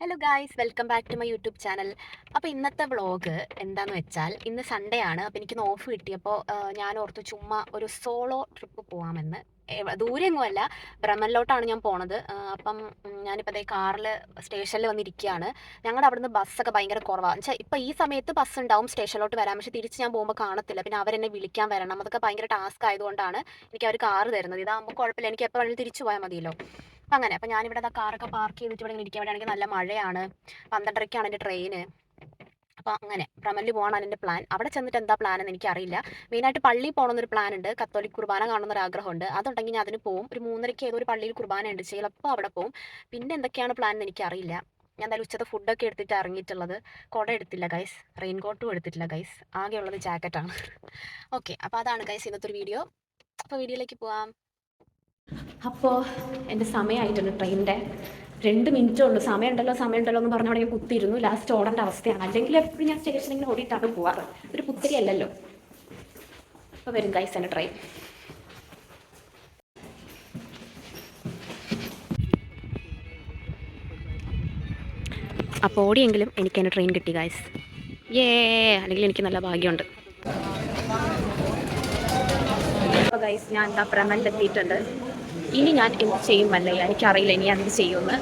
Hello guys, welcome back to my YouTube channel. അപ്പോൾ ഇന്നത്തെ vlog എന്താന്ന് വെച്ചാൽ, ഇന്ന് സൺഡേ ആണ്. അപ്പോൾ എനിക്കിന്ന് ഓഫ് കിട്ടിയപ്പോൾ ഞാൻ ഓർത്തു ചുമ്മാ ഒരു സോളോ ട്രിപ്പ് പോകാമെന്ന്. ദൂരെയൊന്നുമല്ല, ബ്രഹ്മനിലോട്ടാണ് ഞാൻ പോണത്. അപ്പം ഞാനിപ്പോൾ അതേ കാറിൽ സ്റ്റേഷനിൽ വന്നിരിക്കുകയാണ്. ഞങ്ങളുടെ അവിടുന്ന് ബസ്സൊക്കെ ഭയങ്കര കുറവാണ്. വെച്ചാൽ ഇപ്പോൾ ഈ സമയത്ത് ബസ് ഉണ്ടാവും സ്റ്റേഷനിലോട്ട് വരാൻ, പക്ഷേ തിരിച്ച് ഞാൻ പോകുമ്പോൾ കാണത്തില്ല. പിന്നെ അവരെന്നെ വിളിക്കാൻ വരണം, അതൊക്കെ ഭയങ്കര ടാസ്ക് ആയതുകൊണ്ടാണ് എനിക്ക് അവർ കാറ് തരുന്നത്. ഇതാകുമ്പോൾ കുഴപ്പമില്ല, എനിക്ക് എപ്പോൾ വേണമെങ്കിലും തിരിച്ചു പോയാൽ മതിയല്ലോ. അങ്ങനെ അപ്പോൾ ഞാനിവിടെ കാറൊക്കെ പാർക്ക് ചെയ്തിട്ട് ഇവിടെ ഇരിക്കാൻ വേണ്ടിയാണെങ്കിൽ നല്ല മഴയാണ്. 12:30ക്കാണ് എൻ്റെ ട്രെയിന്. അപ്പോൾ അങ്ങനെ ഭ്രമനിൽ പോകാനാണ് എൻ്റെ പ്ലാൻ. അവിടെ ചെന്നിട്ട് എന്താ പ്ലാൻ എന്ന് എനിക്കറിയില്ല. മെയിനായിട്ട് പള്ളിയിൽ പോകണമെന്നൊരു പ്ലാൻ ഉണ്ട്. കത്തോലിക് കുർബാന കാണണമെന്നൊരു ആഗ്രഹമുണ്ട്. അതുണ്ടെങ്കിൽ ഞാൻ അതിന് പോകും. ഒരു 3:30ക്ക് ഏതോ ഒരു പള്ളിയിൽ കുർബാന ഉണ്ട്, ചിലപ്പോൾ അവിടെ പോകും. പിന്നെ എന്തൊക്കെയാണ് പ്ലാൻ എന്ന് എനിക്കറിയില്ല. ഞാൻ എന്തായാലും ഉച്ചത്തെ ഫുഡൊക്കെ എടുത്തിട്ട് ഇറങ്ങിയിട്ടുള്ളത്. കുട എടുത്തില്ല ഗൈസ്, റെയിൻ കോട്ടും എടുത്തിട്ടില്ല ഗൈസ്, ആകെയുള്ളത് ജാക്കറ്റാണ്. ഓക്കെ, അപ്പോൾ അതാണ് ഗൈസ് ഇന്നത്തെ ഒരു വീഡിയോ. അപ്പോൾ വീഡിയോയിലേക്ക് പോവാം. അപ്പോൾ എൻ്റെ സമയമായിട്ടുണ്ട് ട്രെയിനിൻ്റെ. 2 മിനിറ്റേ ഉള്ളൂ. സമയമുണ്ടല്ലോ എന്ന് പറഞ്ഞ അവിടെ ഞാൻ കുത്തിയിരുന്നു. ലാസ്റ്റ് ഓടേണ്ട അവസ്ഥയാണ്. അല്ലെങ്കിൽ എപ്പോഴും ഞാൻ സ്റ്റേഷനിൽ ഇങ്ങനെ ഓടിയിട്ടാണ് പോവാറ്. ഒരു പുത്തിരി അല്ലല്ലോ. അപ്പോൾ വരും ഗൈസ് എൻ്റെ ട്രെയിൻ. അപ്പോൾ ഓടിയെങ്കിലും എനിക്ക് എൻ്റെ ട്രെയിൻ കിട്ടി ഗൈസ്. അല്ലെങ്കിൽ എനിക്ക് നല്ല ഭാഗ്യമുണ്ട്. അപ്പോൾ ഗൈസ് ഞാൻ എന്താ ഭ്രമനിലെത്തിയിട്ടുണ്ട്. ഇനി ഞാൻ എന്ത് ചെയ്യുമല്ലേ, എനിക്കറിയില്ല ഇനി എന്ത് ചെയ്യുമെന്ന്.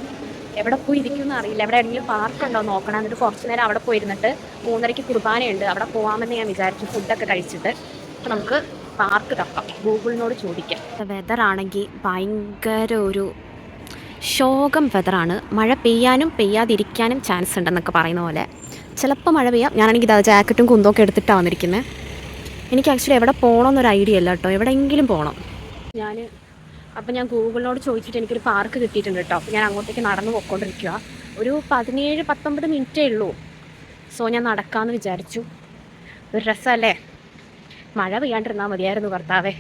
എവിടെ പോയി ഇരിക്കുമെന്ന് അറിയില്ല. എവിടെ എവിടെയെങ്കിലും പാർക്കുണ്ടോ നോക്കണം. എന്നിട്ട് കുറച്ച് നേരം അവിടെ പോയിരുന്നിട്ട് 3:30ക്ക് കുർബാനയുണ്ട്, അവിടെ പോകാമെന്ന് ഞാൻ വിചാരിച്ചു. ഫുഡൊക്കെ കഴിച്ചിട്ട് അപ്പോൾ നമുക്ക് പാർക്ക് തപ്പാം. ഗൂഗിളിനോട് ചോദിക്കാം. വെതറാണെങ്കിൽ ഭയങ്കര ഒരു ശോകം വെതറാണ്. മഴ പെയ്യാനും പെയ്യാതിരിക്കാനും ചാൻസ് ഉണ്ടെന്നൊക്കെ പറയുന്ന പോലെ. ചിലപ്പോൾ മഴ പെയ്യാം. ഞാനാണെങ്കിൽ ഇതാ ജാക്കറ്റും കുന്തമൊക്കെ എടുത്തിട്ടാണ് വന്നിരിക്കുന്നത്. എനിക്ക് ആക്ച്വലി എവിടെ പോകണമെന്നൊരു ഐഡിയ ഇല്ല കേട്ടോ. എവിടെയെങ്കിലും പോകണം. അപ്പം ഞാൻ ഗൂഗിളിനോട് ചോദിച്ചിട്ട് എനിക്കൊരു പാർക്ക് കിട്ടിയിട്ടുണ്ട് കേട്ടോ. അപ്പോൾ ഞാൻ അങ്ങോട്ടേക്ക് നടന്ന് പോയിക്കൊണ്ടിരിക്കുക. ഒരു 17-19 മിനിറ്റേ ഉള്ളൂ. സോ ഞാൻ നടക്കാമെന്ന് വിചാരിച്ചു. ഒരു രസമല്ലേ, മഴ പെയ്യാണ്ടിരുന്നാൽ മതിയായിരുന്നു കർത്താവേ.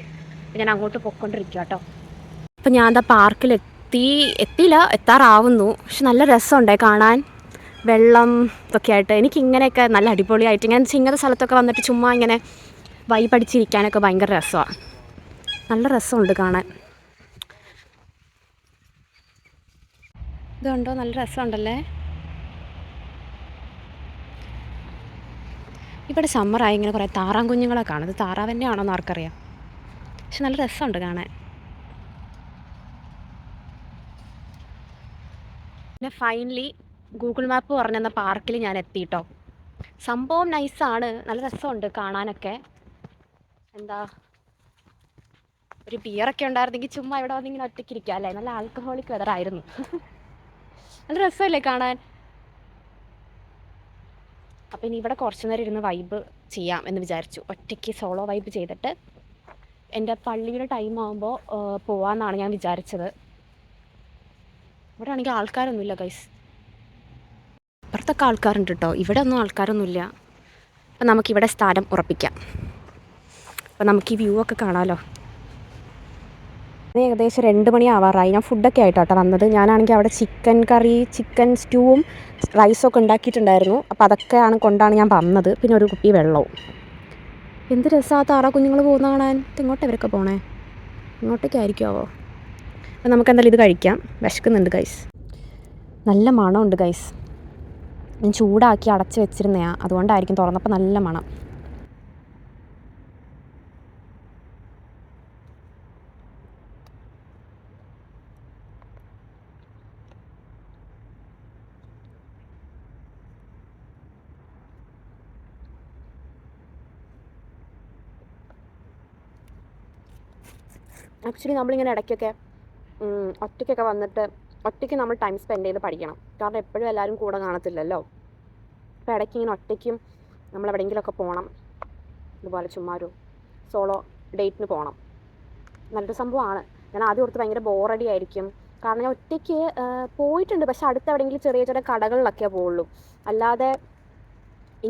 അപ്പം ഞാൻ അങ്ങോട്ട് പോയിക്കൊണ്ടിരിക്കുക കേട്ടോ. അപ്പം ഞാൻ എന്താ എത്തിയില്ല, എത്താറാവുന്നു. പക്ഷെ നല്ല രസമുണ്ടേ കാണാൻ, വെള്ളം ഇതൊക്കെ ആയിട്ട്. എനിക്കിങ്ങനെയൊക്കെ നല്ല അടിപൊളിയായിട്ട് ഇങ്ങനത്തെ സ്ഥലത്തൊക്കെ വന്നിട്ട് ചുമ്മാ ഇങ്ങനെ വൈബടിച്ചിരിക്കാനൊക്കെ ഭയങ്കര രസമാണ്. നല്ല രസമുണ്ട് കാണാൻ. ഇതുണ്ടോ, നല്ല രസമുണ്ടല്ലേ. ഇവിടെ സമ്മറായി ഇങ്ങനെ കുറേ താറാൻ കുഞ്ഞുങ്ങളെ കാണും. ഇത് താറാവ് തന്നെയാണോന്ന് ആർക്കറിയാം, പക്ഷെ നല്ല രസമുണ്ട് കാണാൻ. പിന്നെ ഫൈനലി ഗൂഗിൾ മാപ്പ് പറഞ്ഞെന്ന പാർക്കിൽ ഞാൻ എത്തിയിട്ടോ. സംഭവം നൈസാണ്, നല്ല രസമുണ്ട് കാണാനൊക്കെ. എന്താ, ഒരു ബിയറൊക്കെ ഉണ്ടായിരുന്നെങ്കിൽ ചുമ്മാ ഇവിടെ വന്നിങ്ങനെ ഒറ്റയ്ക്കിരിക്കുക അല്ലേ. നല്ല ആൽക്കഹോളിക് വെതറായിരുന്നു. നല്ല രസമല്ലേ കാണാൻ. അപ്പോൾ ഇനി ഇവിടെ കുറച്ച് നേരം ഇരുന്ന് വൈബ് ചെയ്യാം എന്ന് വിചാരിച്ചു. ഒറ്റയ്ക്ക് സോളോ വൈബ് ചെയ്തിട്ട് എൻ്റെ പള്ളിയുടെ ടൈം ആകുമ്പോൾ പോവാമെന്നാണ് ഞാൻ വിചാരിച്ചത്. ഇവിടെ ആണെങ്കിൽ ആൾക്കാരൊന്നുമില്ല ഗൈസ്. അപ്പുറത്തൊക്കെ ആൾക്കാരുണ്ട് കേട്ടോ, ഇവിടെ ഒന്നും ആൾക്കാരൊന്നുമില്ല. അപ്പം നമുക്കിവിടെ സ്ഥലം ഉറപ്പിക്കാം. അപ്പം നമുക്ക് ഈ വ്യൂ ഒക്കെ കാണാമല്ലോ. ഏകദേശം 2 മണി ആവാറായി. ഞാൻ ഫുഡൊക്കെ ആയിട്ടോ വന്നത്. ഞാനാണെങ്കിൽ അവിടെ ചിക്കൻ കറി, ചിക്കൻ സ്റ്റൂവും റൈസൊക്കെ ഉണ്ടാക്കിയിട്ടുണ്ടായിരുന്നു. അപ്പോൾ അതൊക്കെയാണ് കൊണ്ടാണ് ഞാൻ വന്നത്. പിന്നെ ഒരു കുപ്പി വെള്ളവും. എന്ത് രസമാണ് താറാ കുഞ്ഞുങ്ങൾ പോകുന്ന കാണാൻ. ഇങ്ങോട്ട് ഇവരൊക്കെ പോണേ, ഇങ്ങോട്ടേക്കായിരിക്കുമോ. അപ്പോൾ നമുക്ക് എന്തായാലും ഇത് കഴിക്കാം. വിശക്കുന്നുണ്ട് ഗൈസ്. നല്ല മണമുണ്ട് ഗൈസ്. ഞാൻ ചൂടാക്കി അടച്ച് വെച്ചിരുന്നതാണ്, അതുകൊണ്ടായിരിക്കും തുറന്നപ്പോൾ നല്ല മണം. ആക്ച്വലി നമ്മളിങ്ങനെ ഇടയ്ക്കൊക്കെ ഒറ്റയ്ക്കൊക്കെ വന്നിട്ട് ഒറ്റയ്ക്ക് നമ്മൾ ടൈം സ്പെൻഡ് ചെയ്ത് പഠിക്കണം. കാരണം എപ്പോഴും എല്ലാവരും കൂടെ കാണത്തില്ലല്ലോ. അപ്പോൾ ഇടയ്ക്ക് ഇങ്ങനെ ഒറ്റയ്ക്കും നമ്മൾ എവിടെയെങ്കിലുമൊക്കെ പോകണം. ഇതുപോലെ ചുമ്മാ ഒരു സോളോ ഡേറ്റിന് പോകണം. നല്ലൊരു സംഭവമാണ്. ഞാൻ ആദ്യം ഓർത്ത് ഭയങ്കര ബോറടി ആയിരിക്കും. കാരണം ഞാൻ ഒറ്റയ്ക്ക് പോയിട്ടുണ്ട്, പക്ഷെ അടുത്ത് എവിടെയെങ്കിലും ചെറിയ ചെറിയ കടകളിലൊക്കെ പോവുള്ളൂ. അല്ലാതെ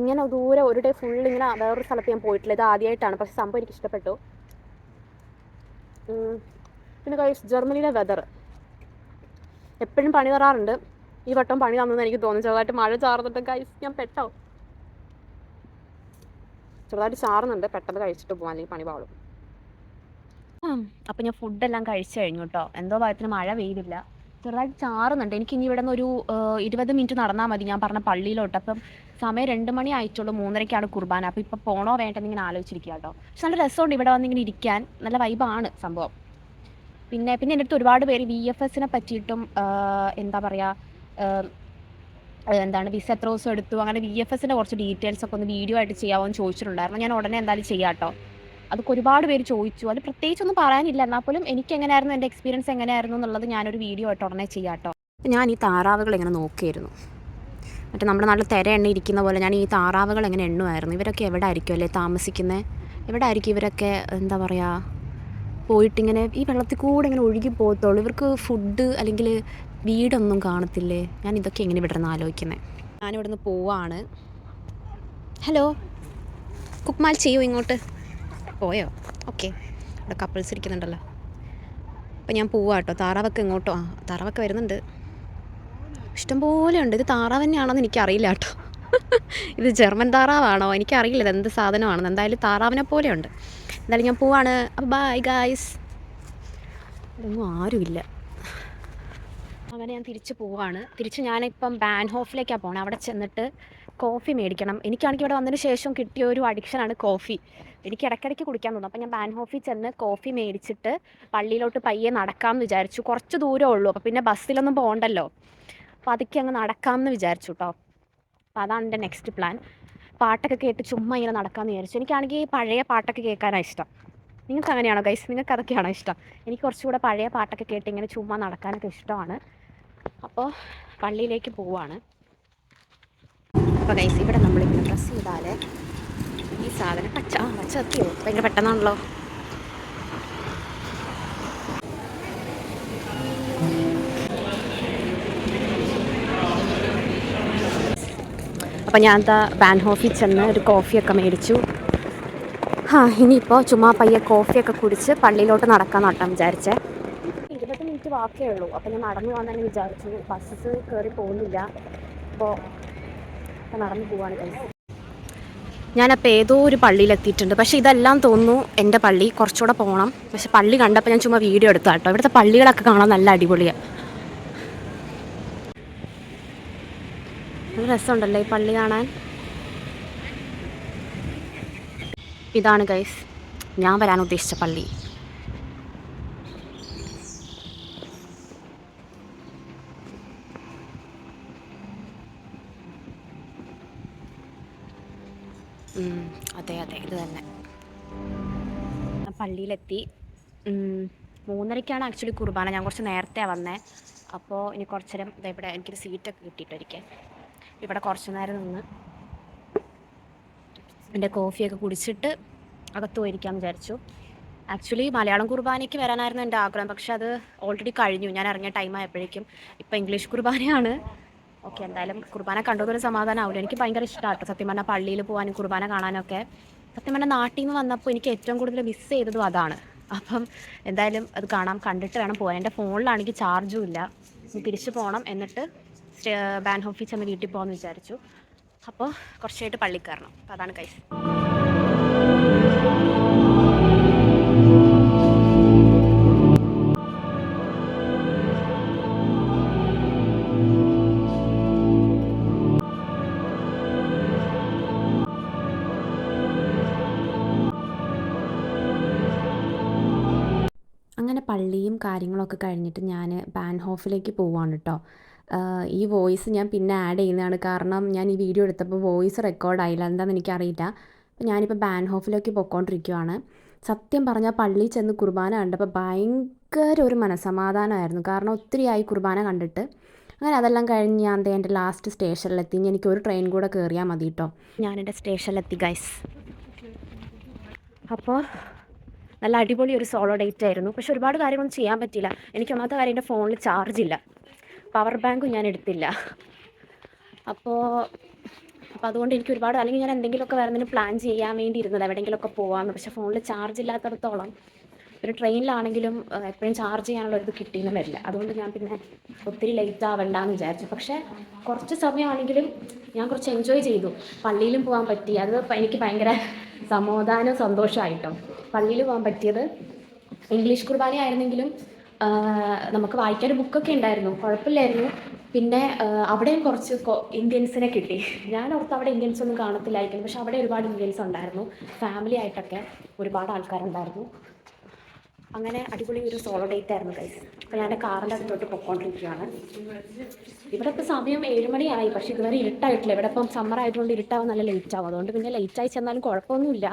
ഇങ്ങനെ ദൂരെ ഒരു ഡേ ഫുൾ ഇങ്ങനെ വേറൊരു സ്ഥലത്ത് ഞാൻ പോയിട്ടില്ല. ഇത് ആദ്യമായിട്ടാണ്, പക്ഷെ സംഭവം എനിക്ക് ഇഷ്ടപ്പെട്ടു. പിന്നെ ഗൈസ്, ജർമ്മനിയിലെ വെതർ എപ്പോഴും പണി തരാറുണ്ട്. ഈ വട്ടം പണി തന്നെന്ന് എനിക്ക് തോന്നുന്നു. ചെറുതായിട്ട് മഴ ചാറുന്നുണ്ട് ഗൈസ്. ഞാൻ പെട്ടോ, ചെറുതായിട്ട് ചാറുന്നുണ്ട്. പെട്ടെന്ന് കഴിച്ചിട്ട് പോകാൻ, അല്ലെങ്കിൽ പണി പാളും. അപ്പോൾ ഞാൻ ഫുഡെല്ലാം കഴിച്ചു കഴിഞ്ഞു കേട്ടോ. എന്തോ ഭാഗ്യത്തിന് മഴ പെയ്തില്ല. ചെറുതായിട്ട് ചാറുന്നുണ്ട്. എനിക്ക് ഇനി ഇവിടെ നിന്ന് ഒരു 20 മിനിറ്റ് നടന്നാൽ മതി ഞാൻ പറഞ്ഞ പള്ളിയിലോട്ട്. അപ്പം സമയം 2 മണി ആയിട്ടുള്ളൂ, 3:30ക്കാണ് കുർബാന. അപ്പോൾ ഇപ്പോൾ പോണോ വേണ്ടെന്ന് ഇങ്ങനെ ആലോചിച്ചിരിക്കുക കേട്ടോ. പക്ഷെ നല്ല രസമുണ്ട് ഇവിടെ വന്നിങ്ങനെ ഇരിക്കാൻ, നല്ല വൈബാണ് സംഭവം. പിന്നെ എൻ്റെ അടുത്ത് ഒരുപാട് പേര് VFSനെ പറ്റിയിട്ടും എന്താ പറയുക, എന്താണ് വിസ എത്ര ദിവസം എടുത്തു, അങ്ങനെ VFSൻ്റെ കുറച്ച് ഡീറ്റെയിൽസ് ഒക്കെ ഒന്ന് വീഡിയോ ആയിട്ട് ചെയ്യാമോ എന്ന് ചോദിച്ചിട്ടുണ്ടായിരുന്നു. ഞാൻ ഉടനെ എന്തായാലും ചെയ്യാം കേട്ടോ. അതൊക്കെ ഒരുപാട് പേര് ചോദിച്ചു. അത് പ്രത്യേകിച്ചൊന്നും പറയാനില്ല, എന്നാൽ പോലും എനിക്ക് എങ്ങനെയായിരുന്നു, എൻ്റെ എക്സ്പീരിയൻസ് എങ്ങനെയായിരുന്നു എന്നുള്ളത് ഞാനൊരു വീഡിയോ ആയിട്ട് ഉടനെ ചെയ്യാം കേട്ടോ. ഞാൻ ഈ താറാവുകൾ ഇങ്ങനെ നോക്കിയായിരുന്നു. മറ്റേ നമ്മുടെ നാട്ടിൽ തിര എണ്ണ ഇരിക്കുന്ന പോലെ ഞാൻ ഈ താറാവുകൾ എങ്ങനെ എണ്ണുമായിരുന്നു. ഇവരൊക്കെ എവിടെ ആയിരിക്കും അല്ലേ താമസിക്കുന്നത്? എവിടെ ആയിരിക്കും ഇവരൊക്കെ, എന്താ പറയുക, പോയിട്ടിങ്ങനെ ഈ വെള്ളത്തിൽ കൂടെ ഇങ്ങനെ ഒഴുകി പോകത്തുള്ളൂ? ഇവർക്ക് ഫുഡ് അല്ലെങ്കിൽ വീടൊന്നും കാണത്തില്ലേ? ഞാൻ ഇതൊക്കെ എങ്ങനെ ഇവിടെ നിന്ന് ആലോചിക്കുന്നത്. ഞാനിവിടെ നിന്ന് പോവാണ്. ഹലോ, കുക്മാൽ ചെയ്യൂ, ഇങ്ങോട്ട് പോയോ? ഓക്കെ, ഇവിടെ കപ്പിൾസ് ഇരിക്കുന്നുണ്ടല്ലോ. അപ്പം ഞാൻ പോവാം കേട്ടോ. താറാവൊക്കെ ഇങ്ങോട്ടോ, താറാവൊക്കെ വരുന്നുണ്ട്, ഇഷ്ടംപോലെ ഉണ്ട്. ഇത് താറാവ് തന്നെയാണോന്ന് എനിക്കറിയില്ല കേട്ടോ. ഇത് ജർമ്മൻ താറാവാണോ എനിക്കറിയില്ല, ഇത് എന്ത് സാധനമാണെന്ന്. എന്തായാലും താറാവിനെ പോലെ ഉണ്ട്. എന്തായാലും ഞാൻ പോവാണ്. അപ്പോൾ ബൈ ഗായ്സ്. ഇതൊന്നും ആരുമില്ല. അങ്ങനെ ഞാൻ തിരിച്ച് പോവാണ്. തിരിച്ച് ഞാനിപ്പം ബാൻഹോഫിലേക്കാണ് പോകണം. അവിടെ ചെന്നിട്ട് കോഫി മേടിക്കണം. എനിക്കാണെങ്കിൽ ഇവിടെ വന്നതിന് ശേഷം കിട്ടിയ ഒരു അഡിക്ഷനാണ് കോഫി. എനിക്ക് ഇടയ്ക്കിടയ്ക്ക് കുടിക്കാൻ തോന്നും. അപ്പം ഞാൻ ബാൻഹോഫിൽ ചെന്ന് കോഫി മേടിച്ചിട്ട് പള്ളിയിലോട്ട് പയ്യെ നടക്കാമെന്ന് വിചാരിച്ചു. കുറച്ച് ദൂരമേ ഉള്ളൂ, അപ്പോൾ പിന്നെ ബസ്സിലൊന്നും പോകണ്ടല്ലോ. അപ്പോൾ അതൊക്കെ അങ്ങ് നടക്കാമെന്ന് വിചാരിച്ചു കേട്ടോ. അപ്പോൾ അതാണ് എൻ്റെ നെക്സ്റ്റ് പ്ലാൻ. പാട്ടൊക്കെ കേട്ട് ചുമ്മാ ഇങ്ങനെ നടക്കാമെന്ന് വിചാരിച്ചു. എനിക്കാണെങ്കിൽ പഴയ പാട്ടൊക്കെ കേൾക്കാനാണ് ഇഷ്ടം. നിങ്ങൾക്ക് അങ്ങനെയാണോ ഗൈസ്? നിങ്ങൾക്ക് അതൊക്കെയാണോ ഇഷ്ടം? എനിക്ക് കുറച്ചുകൂടെ പഴയ പാട്ടൊക്കെ കേട്ട് ഇങ്ങനെ ചുമ്മാ നടക്കാനൊക്കെ ഇഷ്ടമാണ്. അപ്പോൾ പള്ളിയിലേക്ക് പോവാണ്. അപ്പോൾ ഗൈസ്, ഇവിടെ നമ്മളിങ്ങനെ പ്രസ് ചെയ്താൽ ഈ സാധനം പച്ച എത്തിയോ? ഭയങ്കര പെട്ടെന്നാണല്ലോ. അപ്പോൾ ഞാൻ എന്താ ബാൻഹോഫിൽ ചെന്ന് ഒരു കോഫിയൊക്കെ മേടിച്ചു. ഇനിയിപ്പോൾ ചുമ്മാ പയ്യെ കോഫിയൊക്കെ കുടിച്ച് പള്ളിയിലോട്ട് നടക്കാൻ നട്ടാൻ വിചാരിച്ചേ. 20 മിനിറ്റ് വാക്കേ ഉള്ളൂ. അപ്പോൾ ഞാൻ നടന്നു പോകാൻ തന്നെ വിചാരിച്ചു. ബസ്സസ് കയറി പോകുന്നില്ല. അപ്പോൾ നടന്നു പോവാണ് ഗൈസ്. ഞാനപ്പോൾ ഏതോ ഒരു പള്ളിയിലെത്തിയിട്ടുണ്ട്. പക്ഷേ ഇതെല്ലാം തോന്നുന്നു എൻ്റെ പള്ളി. കുറച്ചുകൂടെ പോകണം. പക്ഷെ പള്ളി കണ്ടപ്പോൾ ഞാൻ ചുമ്മാ വീഡിയോ എടുത്തു കേട്ടോ. ഇവിടുത്തെ പള്ളികളൊക്കെ കാണാൻ നല്ല അടിപൊളിയാണ്. നല്ല രസമുണ്ടല്ലേ ഈ പള്ളി കാണാൻ. ഇതാണ് ഗൈസ് ഞാൻ വരാൻ ഉദ്ദേശിച്ച പള്ളി. അതെ ഇത് തന്നെ. പള്ളിയിലെത്തി. 3:30ക്കാണ് ആക്ച്വലി കുർബാന. ഞാൻ കുറച്ച് നേരത്തെ വന്നേ. അപ്പോൾ ഇനി കുറച്ച് നേരം ഇവിടെ എനിക്കൊരു സീറ്റൊക്കെ കിട്ടിയിട്ടിരിക്കെ. ഇവിടെ കുറച്ച് നേരം നിന്ന് എൻ്റെ കോഫിയൊക്കെ കുടിച്ചിട്ട് അകത്ത് പോയിരിക്കാമെന്ന് വിചാരിച്ചു. ആക്ച്വലി മലയാളം കുർബാനയ്ക്ക് വരാനായിരുന്നു എൻ്റെ ആഗ്രഹം, പക്ഷെ അത് ഓൾറെഡി കഴിഞ്ഞു. ഞാൻ ഇറങ്ങിയ ടൈം ആയപ്പോഴേക്കും. ഇപ്പോൾ ഇംഗ്ലീഷ് കുർബാനയാണ്. ഓക്കെ, എന്തായാലും കുർബാന കണ്ടതൊരു സമാധാനമാവില്ല. എനിക്ക് ഭയങ്കര ഇഷ്ടമാട്ടോ സത്യം പറഞ്ഞാൽ പള്ളിയിൽ പോകാനും കുർബാന കാണാനൊക്കെ. സത്യം പറഞ്ഞാൽ നാട്ടിൽ നിന്ന് വന്നപ്പോൾ എനിക്ക് ഏറ്റവും കൂടുതൽ മിസ് ചെയ്തതും അതാണ്. അപ്പം എന്തായാലും അത് കണ്ടിട്ട് വേണം പോകാൻ. എൻ്റെ ഫോണിലാണെങ്കിൽ ചാർജും ഇല്ല. തിരിച്ചു പോകണം, എന്നിട്ട് ബാൻഹോഫിൽ ചെന്ന് വീട്ടിൽ പോകാമെന്ന് വിചാരിച്ചു. അപ്പോൾ കുറച്ചായിട്ട് പള്ളി കയറണം. അപ്പോൾ അതാണ് ഗൈസ്. അങ്ങനെ പള്ളിയും കാര്യങ്ങളൊക്കെ കഴിഞ്ഞിട്ട് ഞാൻ ബാൻഹോഫിലേക്ക് പോവാണ് കേട്ടോ. ഈ വോയിസ് ഞാൻ പിന്നെ ആഡ് ചെയ്യുന്നതാണ്, കാരണം ഞാൻ ഈ വീഡിയോ എടുത്തപ്പോൾ വോയിസ് റെക്കോർഡായില്ല. എന്താണെന്ന് എനിക്കറിയില്ല. അപ്പോൾ ഞാനിപ്പോൾ ബാൻഹോഫിലേക്ക് പോയിക്കൊണ്ടിരിക്കുകയാണ്. സത്യം പറഞ്ഞാൽ പള്ളിയിൽ ചെന്ന് കുർബാന കണ്ടപ്പോൾ ഭയങ്കര ഒരു മനസ്സമാധാനമായിരുന്നു, കാരണം ഒത്തിരിയായി കുർബാന കണ്ടിട്ട്. അങ്ങനെ അതെല്ലാം കഴിഞ്ഞ് ഞാൻ എൻ്റെ ലാസ്റ്റ് സ്റ്റേഷനിലെത്തി. ഇനി എനിക്ക് ഒരു ട്രെയിൻ കൂടെ കയറിയാൽ മതി കേട്ടോ. ഞാനെൻ്റെ സ്റ്റേഷനിലെത്തി ഗൈസ്. അപ്പോൾ നല്ല അടിപൊളി ഒരു സോളോ ഡേറ്റ് ആയിരുന്നു. പക്ഷെ ഒരുപാട് കാര്യങ്ങളൊന്നും ചെയ്യാൻ പറ്റിയില്ല. എനിക്ക് ഒന്നാമത്തെ കാര്യം എൻ്റെ ഫോണിൽ ചാർജില്ല, പവർ ബാങ്കും ഞാൻ എടുത്തില്ല. അപ്പോൾ അതുകൊണ്ട് എനിക്ക് ഒരുപാട്, അല്ലെങ്കിൽ ഞാൻ എന്തെങ്കിലുമൊക്കെ വേറെ പ്ലാൻ ചെയ്യാൻ വേണ്ടി ഇരുന്നത്, എവിടെയെങ്കിലുമൊക്കെ പോകാമെന്ന്. പക്ഷേ ഫോണിൽ ചാർജ് ഇല്ലാത്തടത്തോളം, ഒരു ട്രെയിനിലാണെങ്കിലും എപ്പോഴും ചാർജ് ചെയ്യാനുള്ള ഇത് കിട്ടിയെന്ന് വരില്ല. അതുകൊണ്ട് ഞാൻ പിന്നെ ഒത്തിരി ലേറ്റ് ആവണ്ടെന്ന് വിചാരിച്ചു. പക്ഷേ കുറച്ച് സമയമാണെങ്കിലും ഞാൻ കുറച്ച് എൻജോയ് ചെയ്തു. പള്ളിയിലും പോകാൻ പറ്റി. അത് എനിക്ക് ഭയങ്കര സമാധാനവും സന്തോഷമായിട്ടോ. പള്ളിയിൽ പോകാൻ പറ്റിയത് ഇംഗ്ലീഷ് കുർബാന ആയിരുന്നെങ്കിലും നമുക്ക് വായിക്കാൻ ബുക്കൊക്കെ ഉണ്ടായിരുന്നു, കുഴപ്പമില്ലായിരുന്നു. പിന്നെ അവിടെയും കുറച്ച് ഇന്ത്യൻസിനെ കിട്ടി. ഞാൻ ഓർത്ത് അവിടെ ഇന്ത്യൻസ് ഒന്നും കാണത്തില്ലായിരിക്കും, പക്ഷെ അവിടെ ഒരുപാട് ഇന്ത്യൻസ് ഉണ്ടായിരുന്നു. ഫാമിലി ആയിട്ടൊക്കെ ഒരുപാട് ആൾക്കാരുണ്ടായിരുന്നു. അങ്ങനെ അടിപൊളി ഒരു സോളോ ഡേറ്റ് ആയിരുന്നു ഗൈസ്. അപ്പോൾ ഞാൻ എൻ്റെ കാറിൻ്റെ അടുത്തോട്ട് പൊയ്ക്കൊണ്ടിരിക്കുകയാണ്. ഇവിടെ ഇപ്പോൾ സമയം 7 മണിയായി, പക്ഷേ ഇതുവരെ ഇരുട്ടായിട്ടില്ല. ഇവിടെ ഇപ്പം സമ്മർ ആയതുകൊണ്ട് ഇരുട്ടാവാൻ നല്ല ലേറ്റ് ആവും, അതുകൊണ്ട് പിന്നെ ലേറ്റായി ചെന്നാലും കുഴപ്പമൊന്നുമില്ല.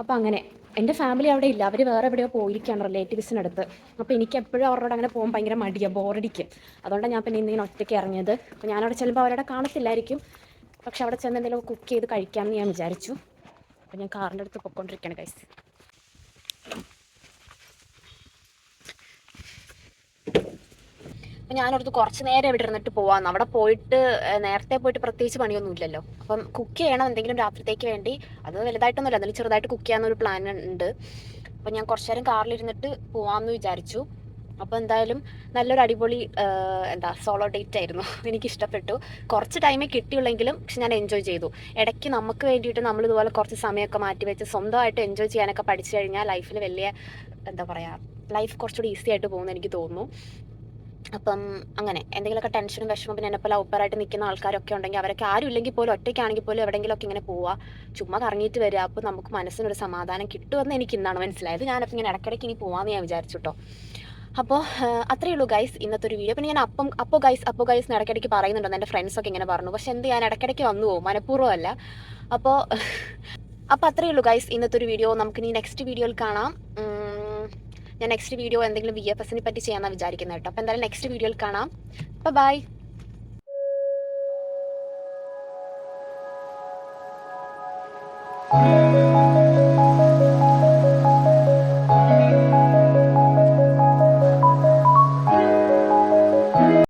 അപ്പോൾ അങ്ങനെ എൻ്റെ ഫാമിലി അവിടെ ഇല്ല, അവർ വേറെ എവിടെയോ പോയിരിക്കുകയാണ് റിലേറ്റീവ്സിനടുത്ത്. അപ്പോൾ എനിക്ക് എപ്പോഴും അവരോട് അങ്ങനെ പോകാൻ ഭയങ്കര മടിയാണ്, ബോറടിക്കും. അതുകൊണ്ടാണ് ഞാൻ പിന്നെ ഇന്നിങ്ങനെ ഒറ്റയ്ക്ക് ഇറങ്ങിയത്. അപ്പോൾ ഞാനവിടെ ചെല്ലുമ്പോൾ അവരവിടെ കാണത്തില്ലായിരിക്കും, പക്ഷെ അവിടെ ചെന്ന് എന്തെങ്കിലും കുക്ക് ചെയ്ത് കഴിക്കാമെന്ന് ഞാൻ വിചാരിച്ചു. അപ്പോൾ ഞാൻ കാറിൻ്റെ അടുത്ത് പൊയ്ക്കൊണ്ടിരിക്കുകയാണ് ഗൈസ്. അപ്പം ഞാനോർത്ത് കുറച്ച് നേരം ഇവിടെ ഇരുന്നിട്ട് പോവാമെന്ന്. അവിടെ പോയിട്ട് നേരത്തെ പോയിട്ട് പ്രത്യേകിച്ച് പണിയൊന്നും ഇല്ലല്ലോ. അപ്പം കുക്ക് ചെയ്യണം എന്തെങ്കിലും രാത്രിത്തേക്ക് വേണ്ടി. അത് വലുതായിട്ടൊന്നുമില്ല, എന്നാലും ചെറുതായിട്ട് കുക്ക് ചെയ്യാമെന്നൊരു പ്ലാൻ ഉണ്ട്. അപ്പം ഞാൻ കുറച്ച് നേരം കാറിലിരുന്നിട്ട് പോവാമെന്ന് വിചാരിച്ചു. അപ്പോൾ എന്തായാലും നല്ലൊരു അടിപൊളി സോളോ ഡേറ്റ് ആയിരുന്നു. എനിക്കിഷ്ടപ്പെട്ടു. കുറച്ച് ടൈമേ കിട്ടിയുള്ളെങ്കിലും പക്ഷെ ഞാൻ എൻജോയ് ചെയ്തു. ഇടയ്ക്ക് നമുക്ക് വേണ്ടിയിട്ട് നമ്മളിതുപോലെ കുറച്ച് സമയമൊക്കെ മാറ്റി വെച്ച് സ്വന്തമായിട്ട് എൻജോയ് ചെയ്യാനൊക്കെ പഠിച്ചു കഴിഞ്ഞാൽ ലൈഫിൽ വലിയ ലൈഫ് കുറച്ചുകൂടി ഈസി ആയിട്ട് പോകുമെന്ന് എനിക്ക് തോന്നുന്നു. അപ്പം അങ്ങനെ എന്തെങ്കിലുമൊക്കെ ടെൻഷനും വിഷമം, പിന്നെ എന്നെപ്പോലെ ഔപ്പറായിട്ട് നിൽക്കുന്ന ആൾക്കാരൊക്കെ ഉണ്ടെങ്കിൽ അവരൊക്കെ ആരും ഇല്ലെങ്കിൽ പോലും ഒറ്റയ്ക്കാണെങ്കിൽ പോലും എവിടെയെങ്കിലുമൊക്കെ ഇങ്ങനെ പോവുക, ചുമ്മാ കറങ്ങിയിട്ട് വരിക. അപ്പോൾ നമുക്ക് മനസ്സിനൊരു സമാധാനം കിട്ടുമെന്ന് എനിക്ക് ഇന്നാണ് മനസ്സിലായത്. ഞാനപ്പോൾ ഇങ്ങനെ ഇടയ്ക്കിടയ്ക്ക് ഇനി പോകാമെന്ന് ഞാൻ വിചാരിച്ചു കേട്ടോ. അപ്പോൾ അത്രയേ ഉള്ളൂ ഗൈസ് ഇന്നത്തെ ഒരു വീഡിയോ. പിന്നെ ഞാൻ അപ്പോൾ ഗൈസ് ഇടയ്ക്കിടയ്ക്ക് പറയുന്നുണ്ടെന്ന് എൻ്റെ ഫ്രണ്ട്സൊക്കെ ഇങ്ങനെ പറഞ്ഞു. പക്ഷെ എന്ത് ഞാൻ ഇടയ്ക്കിടയ്ക്ക് വന്നു പോകും, മനഃപൂർവ്വമല്ല. അപ്പോൾ അത്രയേ ഉള്ളൂ ഗൈസ് ഇന്നത്തെ ഒരു വീഡിയോ. നമുക്കിനി നെക്സ്റ്റ് വീഡിയോയിൽ കാണാം. ഞാൻ നെക്സ്റ്റ് വീഡിയോ എന്തെങ്കിലും VFSനെ പറ്റി ചെയ്യാമെന്നാണ് വിചാരിക്കുന്നത് കേട്ടോ. അപ്പോൾ എന്തായാലും നെക്സ്റ്റ് വീഡിയോയിൽ കാണാം. ബൈ.